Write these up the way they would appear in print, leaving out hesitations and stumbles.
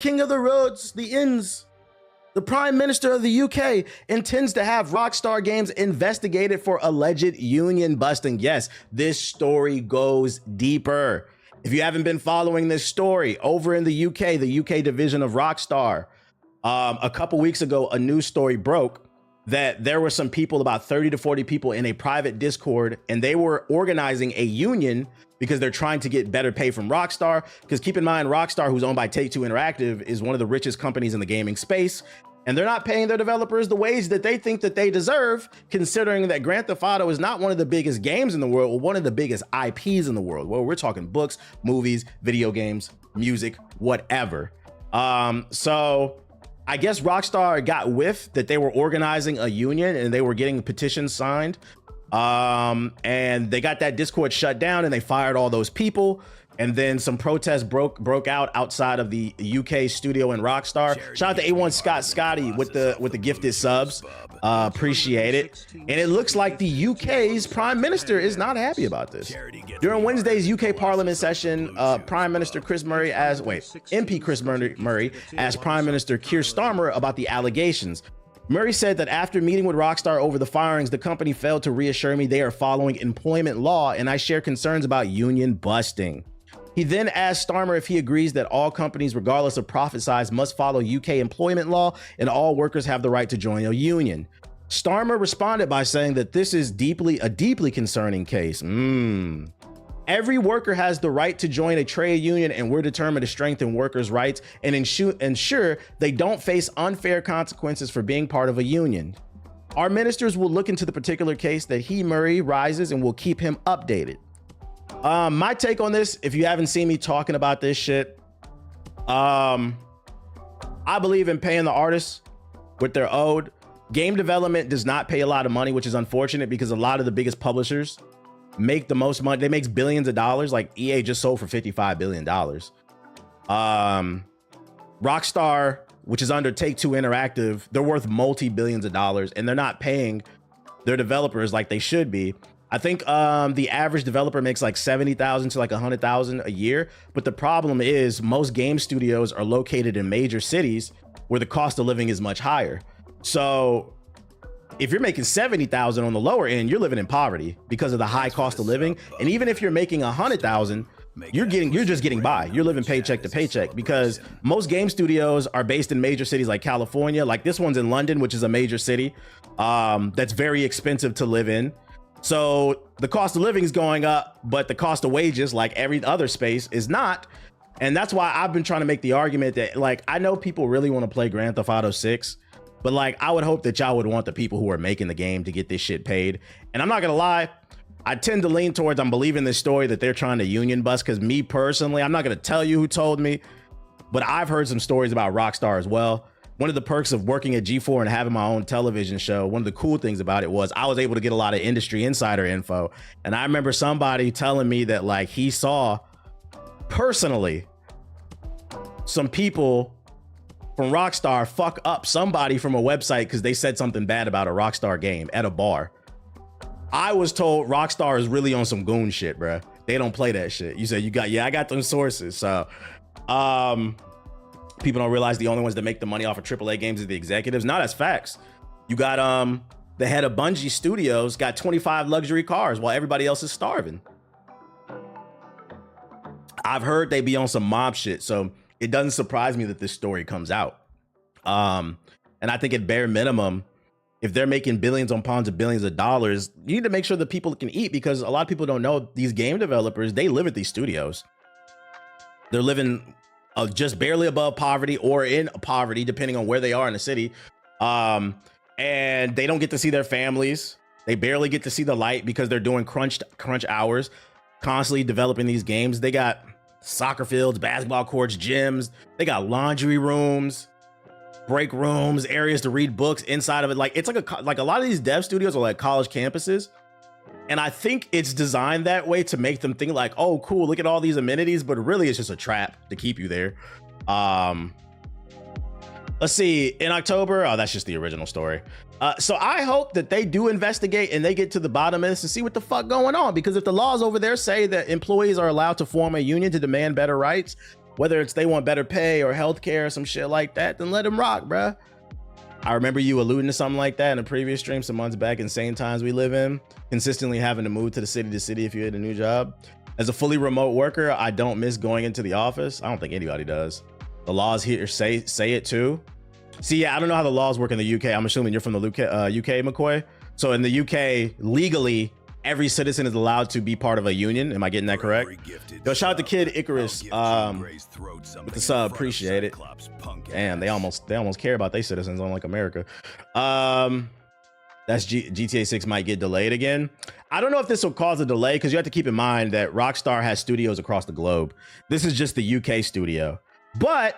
King of the Roads, the Inns, the Prime Minister of the UK, intends to have Rockstar Games investigated for alleged union busting. Yes, this story goes deeper. If you haven't been following this story, over in the UK division of Rockstar, a couple weeks ago, a news story broke that there were some people, about 30 to 40 people in a private Discord, and they were organizing a union because they're trying to get better pay from Rockstar. Because keep in mind, Rockstar, who's owned by Take-Two Interactive, is one of the richest companies in the gaming space, and they're not paying their developers the wage that they think that they deserve, considering that Grand Theft Auto is not one of the biggest games in the world, or one of the biggest IPs in the world. Well, we're talking books, movies, video games, music, whatever. So I guess Rockstar got whiff that they were organizing a union and they were getting petitions signed. And they got that Discord shut down and they fired all those people. And then some protests broke out outside of the UK studio in Rockstar. Shout out to A1 Scotty with the gifted subs. Appreciate it. And it looks like the UK's Prime Minister is not happy about this. During Wednesday's UK Parliament session, Prime Minister Chris Murray MP Chris Murray asked Prime Minister Keir Starmer about the allegations. Murray said that after meeting with Rockstar over the firings, the company failed to reassure me they are following employment law, and I share concerns about union busting. He then asked Starmer if he agrees that all companies, regardless of profit size, must follow UK employment law and all workers have the right to join a union. Starmer responded by saying that this is a deeply concerning case. Every worker has the right to join a trade union, and we're determined to strengthen workers' rights and ensure they don't face unfair consequences for being part of a union. Our ministers will look into the particular case that Murray rises, and will keep him updated. My take on this, if you haven't seen me talking about this shit, I believe in paying the artists what they're owed. Game development does not pay a lot of money, which is unfortunate because a lot of the biggest publishers make the most money. They make billions of dollars. Like EA just sold for $55 billion. Rockstar, which is under Take-Two Interactive, they're worth multi-billions of dollars, and they're not paying their developers like they should be. I think the average developer makes like 70,000 to like 100,000 a year. But the problem is most game studios are located in major cities where the cost of living is much higher. So if you're making 70,000 on the lower end, you're living in poverty because of the high cost of living. And even if you're making 100,000, you're just getting by. You're living paycheck to paycheck because most game studios are based in major cities like California. Like this one's in London, which is a major city that's very expensive to live in. So the cost of living is going up, but the cost of wages, like every other space, is not. And that's why I've been trying to make the argument that, like, I know people really want to play Grand Theft Auto 6, but like, I would hope that y'all would want the people who are making the game to get this shit paid. And I'm not gonna lie, I tend to lean towards I'm believing this story that they're trying to union bust, because me personally, I'm not gonna tell you who told me, but I've heard some stories about Rockstar as well. One of the perks of working at G4 and having my own television show, one of the cool things about it was I was able to get a lot of industry insider info. And I remember somebody telling me that like he saw personally some people from Rockstar fuck up somebody from a website because they said something bad about a Rockstar game at a bar. I was told Rockstar is really on some goon shit, bro. They don't play that shit. You said I got them sources. So people don't realize the only ones that make the money off of AAA games is the executives. Not as facts. You got the head of Bungie Studios got 25 luxury cars while everybody else is starving. I've heard they be on some mob shit, so it doesn't surprise me that this story comes out. And I think at bare minimum, if they're making billions upon billions of dollars, you need to make sure that people can eat, because a lot of people don't know these game developers, they live at these studios. They're living just barely above poverty or in poverty, depending on where they are in the city. And they don't get to see their families. They barely get to see the light because they're doing crunch hours, constantly developing these games. They got soccer fields, basketball courts, gyms. They got laundry rooms, break rooms, areas to read books inside of it. Like it's like a lot of these dev studios are like college campuses. And I think it's designed that way to make them think like, oh, cool, look at all these amenities, but really it's just a trap to keep you there. Let's see, in October, oh, that's just the original story. So I hope that they do investigate and they get to the bottom of this and see what the fuck going on, because if the laws over there say that employees are allowed to form a union to demand better rights, whether it's they want better pay or healthcare or some shit like that, then let them rock, bruh. I remember you alluding to something like that in a previous stream some months back. Insane times we live in, consistently having to move to city if you had a new job. As a fully remote worker, I don't miss going into the office. I don't think anybody does. The laws here say it too. See, yeah, I don't know how the laws work in the UK. I'm assuming you're from the UK, McCoy. So in the UK, legally, every citizen is allowed to be part of a union. Am I getting that correct? Yo, shout out to Kid Icarus with the sub. Appreciate it. Damn, they almost care about their citizens, unlike America. That's GTA 6 might get delayed again. I don't know if this will cause a delay because you have to keep in mind that Rockstar has studios across the globe. This is just the UK studio. But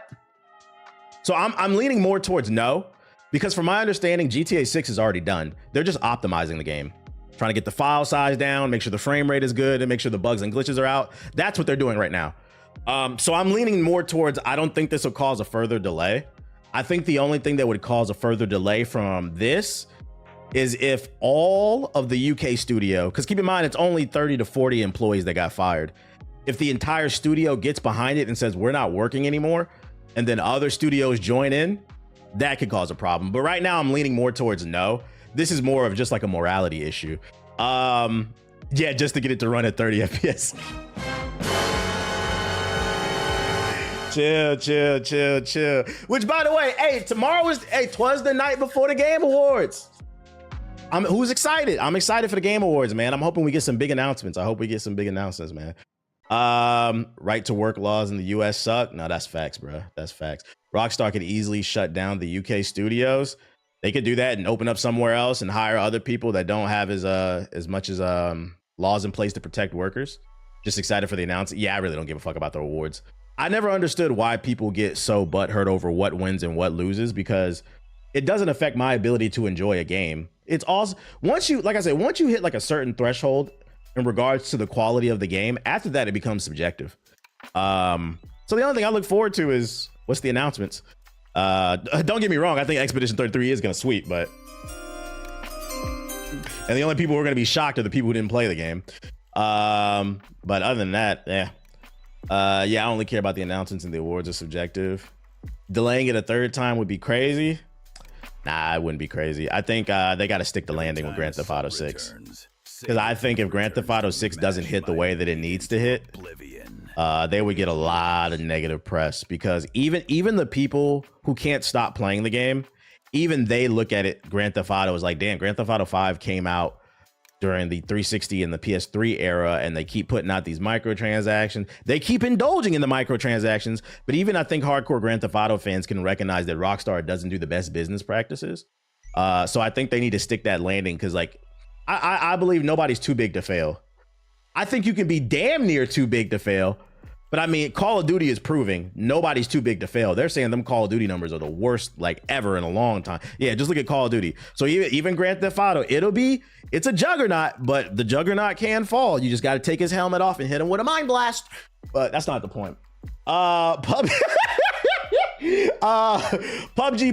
so I'm leaning more towards no, because from my understanding, GTA 6 is already done. They're just optimizing the game, trying to get the file size down, make sure the frame rate is good, and make sure the bugs and glitches are out. That's what they're doing right now. So I'm leaning more towards, I don't think this will cause a further delay. I think the only thing that would cause a further delay from this is if all of the UK studio, because keep in mind, it's only 30 to 40 employees that got fired. If the entire studio gets behind it and says, we're not working anymore, and then other studios join in, that could cause a problem. But right now I'm leaning more towards no. This is more of just like a morality issue. Yeah, just to get it to run at 30 FPS. Chill. Which, by the way, hey, tomorrow is, twas the night before the Game Awards. Who's excited? I'm excited for the Game Awards, man. I'm hoping we get some big announcements. I hope we get some big announcements, man. Right to work laws in the US suck. No, that's facts, bro. That's facts. Rockstar could easily shut down the UK studios. They could do that and open up somewhere else and hire other people that don't have as much as laws in place to protect workers. Just excited for the announcement. Yeah, I really don't give a fuck about the awards. I never understood why people get so butthurt over what wins and what loses, because it doesn't affect my ability to enjoy a game. It's also, once you, like I said, once you hit like a certain threshold in regards to the quality of the game, after that, it becomes subjective. So the only thing I look forward to is what's the announcements. Don't get me wrong, I think Expedition 33 is gonna sweep, but and the only people who are gonna be shocked are the people who didn't play the game. But other than that, yeah, I only care about the announcements, and the awards are subjective. Delaying it a third time would be crazy. Nah, it wouldn't be crazy. I think they got to stick the landing with Grand Theft Auto 6. Because I think if Grand Theft Auto 6 doesn't hit the way that it needs to hit, they would get a lot of negative press. Because even the people who can't stop playing the game, even they look at it, Grand Theft Auto is like, damn, Grand Theft Auto 5 came out during the 360 and the PS3 era, and they keep putting out these microtransactions. They keep indulging in the microtransactions, but even I think hardcore Grand Theft Auto fans can recognize that Rockstar doesn't do the best business practices. So I think they need to stick that landing, because like I believe nobody's too big to fail. I think you can be damn near too big to fail, but I mean, Call of Duty is proving nobody's too big to fail. They're saying them Call of Duty numbers are the worst like ever in a long time. Yeah, just look at Call of Duty. So even Grand Theft Auto, it's a juggernaut, but the juggernaut can fall. You just got to take his helmet off and hit him with a mind blast. But that's not the point. PUBG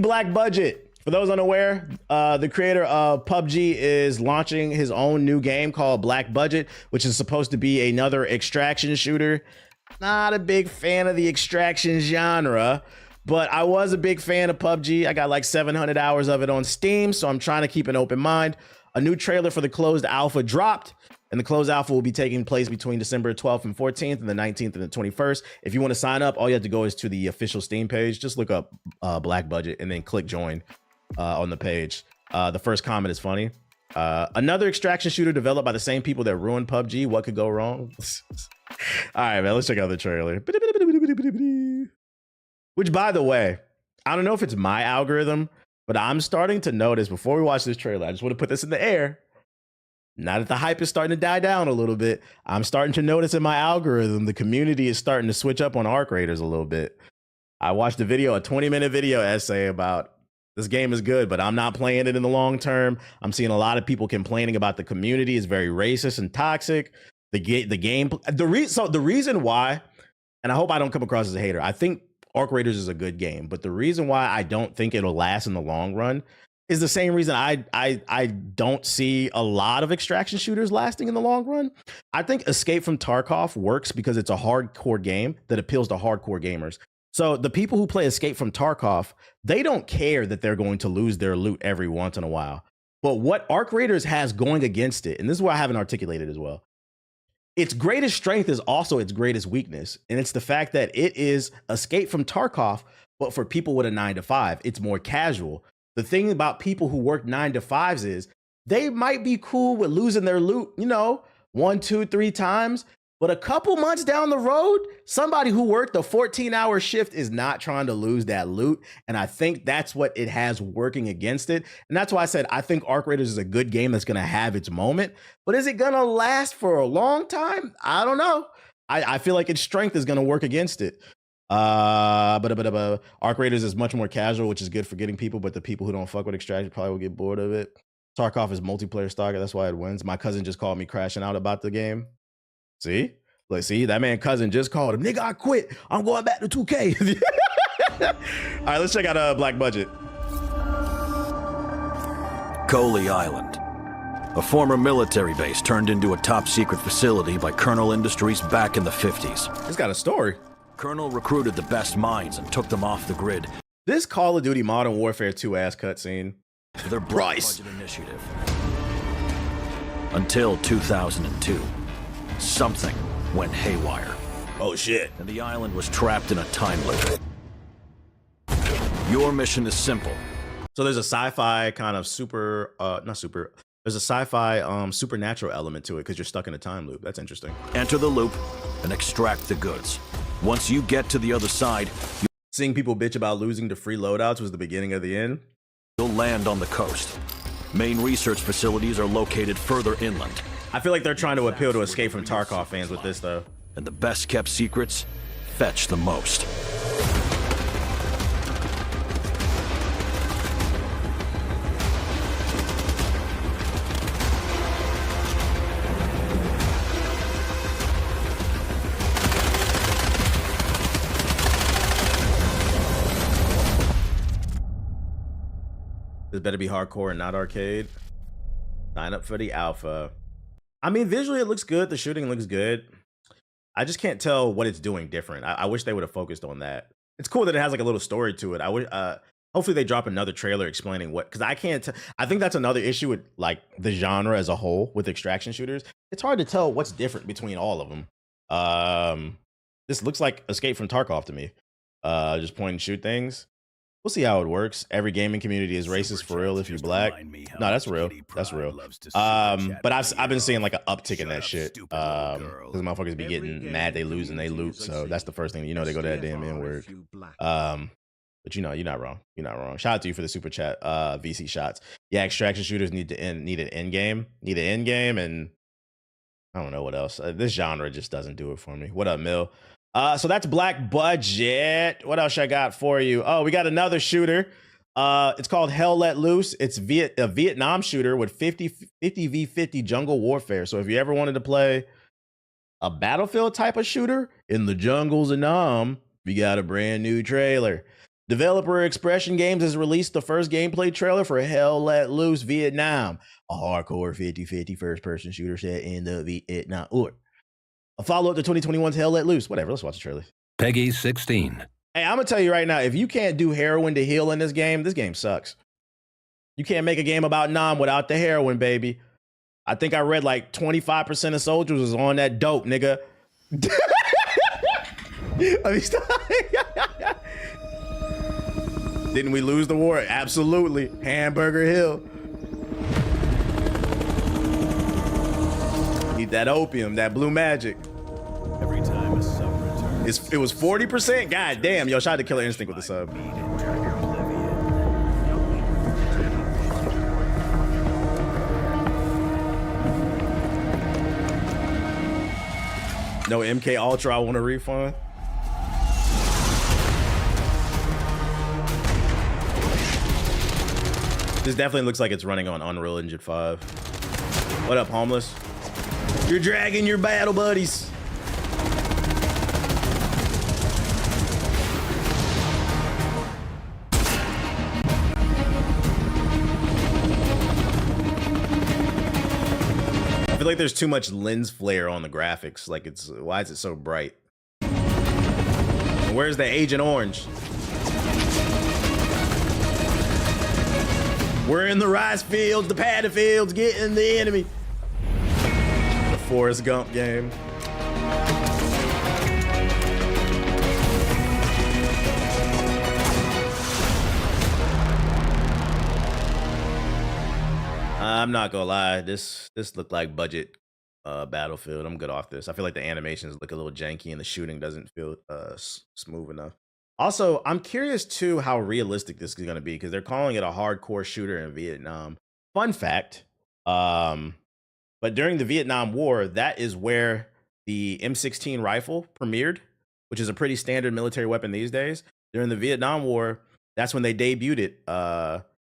Black Budget. For those unaware, the creator of PUBG is launching his own new game called Black Budget, which is supposed to be another extraction shooter. Not a big fan of the extraction genre, but I was a big fan of PUBG. I got like 700 hours of it on Steam, so I'm trying to keep an open mind. A new trailer for the closed alpha dropped, and the closed alpha will be taking place between December 12th and 14th and the 19th and the 21st. If you want to sign up, all you have to go is to the official Steam page. Just look up Black Budget and then click join on the page. The first comment is funny. Another extraction shooter developed by the same people that ruined PUBG. What could go wrong? All right, man, let's check out the trailer. Which, by the way, I don't know if it's my algorithm, but I'm starting to notice, before we watch this trailer, I just want to put this in the air. Now that the hype is starting to die down a little bit, I'm starting to notice in my algorithm, the community is starting to switch up on Arc Raiders a little bit. I watched a 20-minute video essay about this game is good, but I'm not playing it in the long term. I'm seeing a lot of people complaining about the community is very racist and toxic. The reason why, and I hope I don't come across as a hater, I think Arc Raiders is a good game, but the reason why I don't think it'll last in the long run is the same reason I don't see a lot of extraction shooters lasting in the long run. I think Escape from Tarkov works because it's a hardcore game that appeals to hardcore gamers. So the people who play Escape from Tarkov, they don't care that they're going to lose their loot every once in a while. But what Arc Raiders has going against it, and this is why I haven't articulated as well, its greatest strength is also its greatest weakness. And it's the fact that it is Escape from Tarkov, but for people with a 9-to-5. It's more casual. The thing about people who work 9-to-5s is they might be cool with losing their loot, 1, 2, 3 times. But a couple months down the road, somebody who worked a 14-hour shift is not trying to lose that loot. And I think that's what it has working against it. And that's why I said I think Arc Raiders is a good game that's going to have its moment. But is it going to last for a long time? I don't know. I feel like its strength is going to work against it. But Arc Raiders is much more casual, which is good for getting people. But the people who don't fuck with Extraction probably will get bored of it. Tarkov is multiplayer stalker. That's why it wins. My cousin just called me crashing out about the game. See? Like, see, that man cousin just called him. Nigga, I quit. I'm going back to 2K. All right, let's check out Black Budget. Coley Island. A former military base turned into a top-secret facility by Colonel Industries back in the 50s. It's got a story. Colonel recruited the best minds and took them off the grid. This Call of Duty Modern Warfare 2 ass cutscene. To their budget initiative. Until 2002. Something went haywire. Oh shit. And the island was trapped in a time loop. Your mission is simple. So there's a sci-fi kind of there's a sci-fi supernatural element to it because you're stuck in a time loop. That's interesting. Enter the loop and extract the goods. Once you get to the other side, seeing people bitch about losing to free loadouts was the beginning of the end. You'll land on the coast. Main research facilities are located further inland. I feel like they're trying to appeal to Escape from Tarkov fans with this, though. And the best kept secrets fetch the most. This better be hardcore and not arcade. Sign up for the alpha. I mean, visually it looks good. The shooting looks good. I just can't tell what it's doing different. I wish they would have focused on that. It's cool that it has like a little story to it. I would hopefully they drop another trailer explaining what, because I can't I think that's another issue with like the genre as a whole with extraction shooters. It's hard to tell what's different between all of them. This looks like Escape from Tarkov to me. Just point and shoot things. We'll see how it works. Every gaming community is racist for real if you're black. No, that's real. That's real. But I've been seeing like an uptick in that shit. Because motherfuckers be getting mad they lose and they loot. So that's the first thing, they go to that damn N-word. But you're not wrong. You're not wrong. Shout out to you for the super chat, VC shots. Yeah, extraction shooters need an end game. Need an end game, and I don't know what else. This genre just doesn't do it for me. What up, Mill? So that's Black Budget. What else I got for you? Oh, we got another shooter. It's called Hell Let Loose. It's a Vietnam shooter with 50v50 jungle warfare. So if you ever wanted to play a Battlefield type of shooter in the jungles of Nam, we got a brand new trailer. Developer Expression Games has released the first gameplay trailer for Hell Let Loose Vietnam, a hardcore 50-50 first-person shooter set in the Vietnam War. A follow-up to 2021's Hell Let Loose. Whatever, let's watch the trailer. Peggy 16. Hey, I'm gonna tell you right now, if you can't do heroin to heal in this game sucks. You can't make a game about Nam without the heroin, baby. I think I read like 25% of soldiers was on that dope, nigga. Didn't we lose the war? Absolutely. Hamburger Hill. Need that opium, that blue magic. Every time a sub returns, it was 40%. God damn, yo, shout out to Killer Instinct with the sub. No MK Ultra, I want a refund. This definitely looks like it's running on Unreal Engine 5. What up, homeless? You're dragging your battle buddies. feel like there's too much lens flare on the graphics. Like, why is it so bright? Where's the Agent Orange? We're in the rice fields, the paddy fields, getting the enemy. The Forrest Gump game. I'm not gonna lie, this looked like budget Battlefield. I'm good off this. I feel like the animations look a little janky and the shooting doesn't feel smooth enough. Also, I'm curious too how realistic this is gonna be because they're calling it a hardcore shooter in Vietnam. Fun fact, but during the Vietnam War, that is where the M16 rifle premiered, which is a pretty standard military weapon these days. During the Vietnam War, that's when they debuted it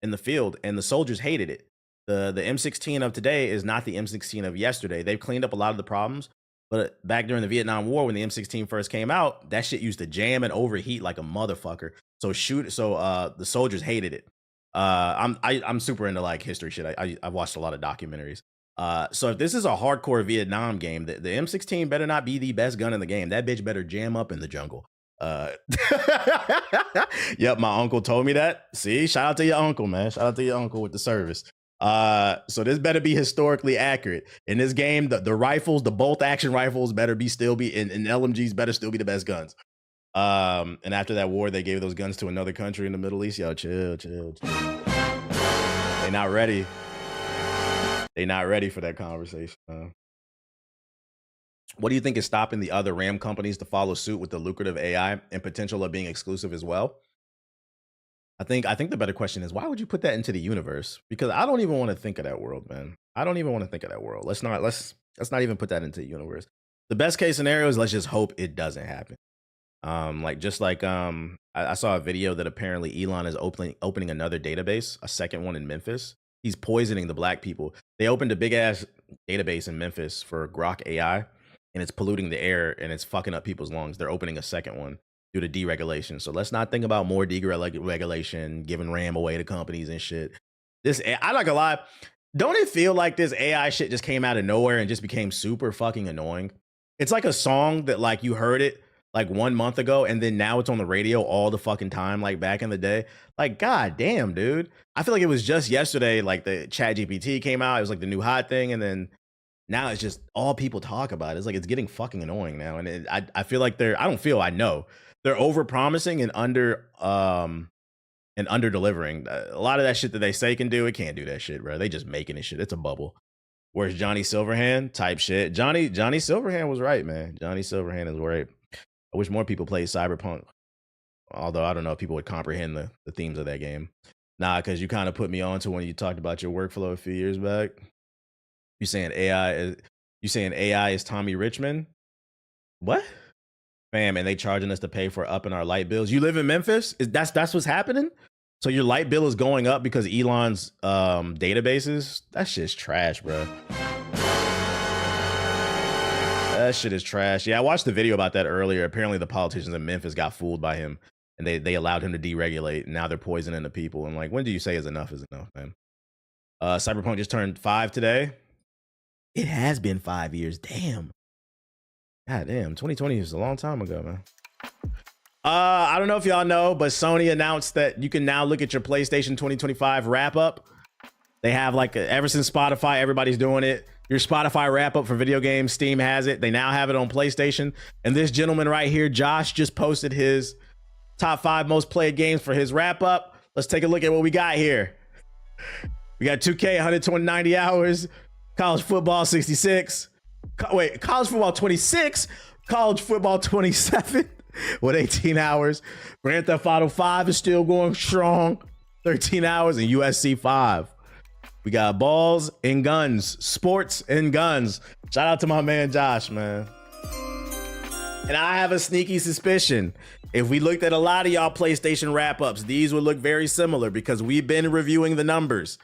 in the field, and the soldiers hated it. The M16 of today is not the M16 of yesterday. They've cleaned up a lot of the problems, but back during the Vietnam War, when the M16 first came out, that shit used to jam and overheat like a motherfucker. So the soldiers hated it. I'm super into like history shit. I've watched a lot of documentaries. So if this is a hardcore Vietnam game, the M16 better not be the best gun in the game. That bitch better jam up in the jungle. Yep, my uncle told me that. See, shout out to your uncle, man. Shout out to your uncle with the service. So this better be historically accurate. In this game, the rifles, the bolt action rifles better still be and LMGs better still be the best guns. And after that war, they gave those guns to another country in the Middle East. Yo, chill. They not ready. They not ready for that conversation. What do you think is stopping the other RAM companies to follow suit with the lucrative AI and potential of being exclusive as well? I think the better question is, why would you put that into the universe? Because I don't even want to think of that world, man. I don't even want to think of that world. Let's not even put that into the universe. The best case scenario is let's just hope it doesn't happen. I saw a video that apparently Elon is opening another database, a second one in Memphis. He's poisoning the black people. They opened a big ass database in Memphis for Grok AI, and it's polluting the air and it's fucking up people's lungs. They're opening a second one due to deregulation. So let's not think about more deregulation, giving RAM away to companies and shit. I'm not gonna lie. Don't it feel like this AI shit just came out of nowhere and just became super fucking annoying? It's like a song that like you heard it like 1 month ago and then now it's on the radio all the fucking time, like back in the day. Like, god damn, dude. I feel like it was just yesterday, like the ChatGPT came out. It was like the new hot thing, and then now it's just all people talk about. It's like it's getting fucking annoying now. And I feel like I know they're over promising and under delivering. A lot of that shit that they say can do, it can't do that shit, bro. They just making it shit. It's a bubble. Where's Johnny Silverhand type shit? Johnny Silverhand was right, man. Johnny Silverhand is right. I wish more people played Cyberpunk. Although I don't know if people would comprehend the themes of that game. Nah, because you kind of put me on to when you talked about your workflow a few years back. You saying AI is Tommy Richmond? What? Fam, and they charging us to pay for upping our light bills. You live in Memphis? That's what's happening? So your light bill is going up because Elon's databases? That shit's trash, bro. That shit is trash. Yeah, I watched the video about that earlier. Apparently the politicians in Memphis got fooled by him and they allowed him to deregulate, and now they're poisoning the people. And like, when do you say is enough, man? Cyberpunk just turned 5 today. It has been 5 years. Damn. God damn, 2020 is a long time ago, man. I don't know if y'all know, but Sony announced that you can now look at your PlayStation 2025 wrap up. They have like ever since Spotify, everybody's doing it. Your Spotify wrap up for video games, Steam has it. They now have it on PlayStation. And this gentleman right here, Josh, just posted his top 5 most played games for his wrap up. Let's take a look at what we got here. We got 2K, 190 hours. College football, 66. College football, 26. College football, 27 with 18 hours. Grand Theft Auto 5 is still going strong, 13 hours. And USC 5. We got balls and guns, sports and guns. Shout out to my man Josh, man. And I have a sneaky suspicion, if we looked at a lot of y'all PlayStation wrap-ups, these would look very similar because we've been reviewing the numbers.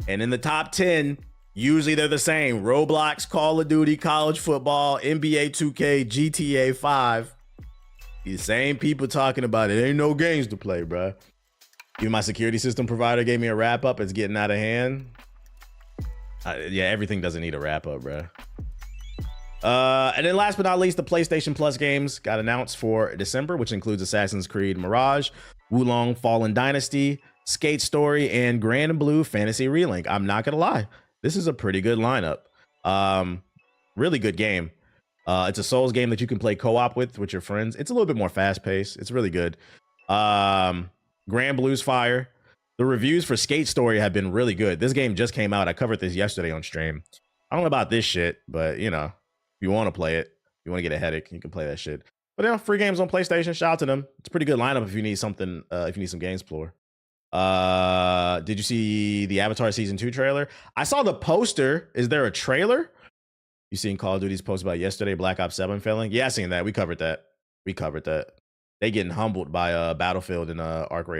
And in the top 10, usually they're the same. Roblox, Call of Duty, college football, NBA 2K, GTA 5. These same people talking about it. Ain't no games to play, bro. Even my security system provider gave me a wrap up. It's getting out of hand. Yeah, everything doesn't need a wrap up, bro. And then last but not least, the PlayStation Plus games got announced for December, which includes Assassin's Creed Mirage, Wulong Fallen Dynasty, Skate Story, and Grand Blue Fantasy Relink. I'm not gonna lie, this is a pretty good lineup. Really good game. It's a Souls game that you can play co-op with your friends. It's a little bit more fast-paced. It's really good. Grand Blue's fire. The reviews for Skate Story have been really good. This game just came out. I covered this yesterday on stream. I don't know about this shit, but you know, if you want to play it, you want to get a headache, you can play that shit. But you know, free games on PlayStation. Shout out to them. It's a pretty good lineup if you need something. If you need some games floor. Did you see the Avatar Season 2 trailer? I saw the poster. Is there a trailer? You seen Call of Duty's post about yesterday, Black Ops 7 failing? Yeah, I seen that. We covered that. They getting humbled by Battlefield and Arc Raiders.